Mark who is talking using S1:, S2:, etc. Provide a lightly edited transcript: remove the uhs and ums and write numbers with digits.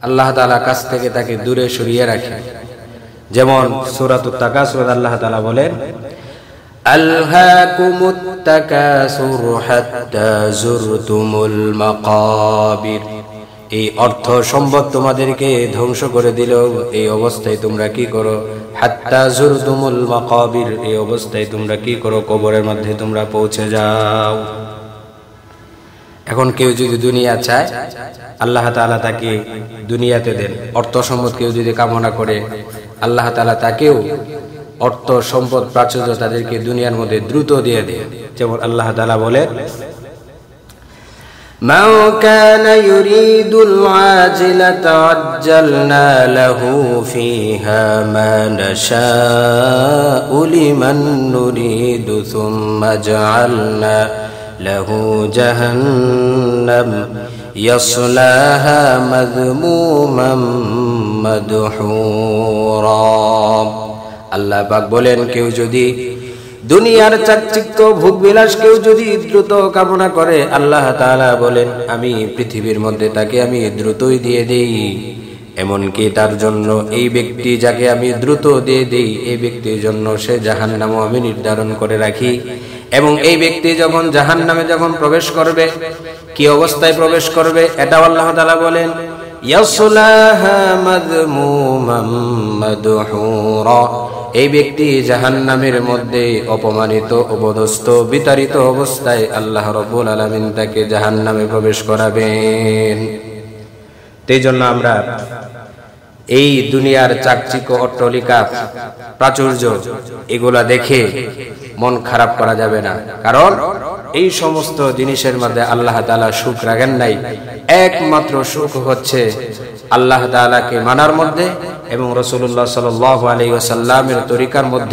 S1: আল্লাহ তাআলা কাছ থেকে তাকে দূরে সরিয়ে রাখে। যেমন সূরাতুত তাকাসুর আল্লাহ তাআলা বলেন, আলহাকুমুত তাকাসুর হাত্তা যুরতুমুল মাকাবির। এই অর্থ সম্পদ তোমাদেরকে ধ্বংস করে দিল, এই অবস্থায় তোমরা কি করো? হাত্তা যুরতুমুল মাকাবির, এই অবস্থায় তোমরা কি করো? কবরের মধ্যে তোমরা পৌঁছে যাও। এখন কেউ যদি দুনিয়া চায়, আল্লাহ তাআলা তাকে দুনিয়াতে দেন। অর্থ সম্পদ কেউ যদি কামনা করে, আল্লাহ তাআলা তাকেও অর্থ সম্পদ প্রাচুর্য তাদেরকে দুনিয়ার মধ্যে দ্রুত দিয়ে দেন। যেমন আল্লাহ তাআলা বলেন, মান কানা ইউরিদুল আজিলাতা আজ্জালনা লাহু ফিহা মা নাশাউ লিমান নুরিদু সুম্মা জাআলনা লাহু জাহান্নাম ইয়াসলাহা মাযমুমান মাদহুরা। আল্লাহ পাক বলেন, কেউ যদি দুনিয়ার চাকচিক্য ভোগ বিলাস কেউ যদি দ্রুত কামনা করে, আল্লাহ তাআলা বলেন আমি পৃথিবীর মধ্যে তাকে আমি দ্রুতই দিয়ে দেই। এমনকি তার জন্য এই ব্যক্তি যাকে আমি দ্রুত দিয়ে দেই, এই ব্যক্তির জন্য সে জাহান্নামও আমি নির্ধারণ করে রাখি। এবং এই ব্যক্তি যখন জাহান্নামে যখন প্রবেশ করবে, কি অবস্থায় প্রবেশ করবে এটাও আল্লাহ তাআলা বলেন, ইয়াসলাহা মাযমুমান মাদহুরা। এই ব্যক্তি জাহান্নামের মধ্যে অপমানিত, অপদস্থ, বিতাড়িত অবস্থায় আল্লাহ রাব্বুল আলামিন তাকে জাহান্নামে প্রবেশ করাবেন। এই জন্য আমরা এই দুনিয়ার চাকচিক্য, অট্টালিকা, প্রাচুর্য এগুলা দেখে মন খারাপ করা যাবে না। কারণ এই সমস্ত জিনিসের মধ্যে আল্লাহ তাআলা সুখ রাখেন নাই। একমাত্র সুখ হচ্ছে আল্লাহ তাআলাকে মানার মধ্যে এবং রাসূলুল্লাহ সাল্লাল্লাহু আলাইহি ওয়াসাল্লামের তরিকার মধ্যে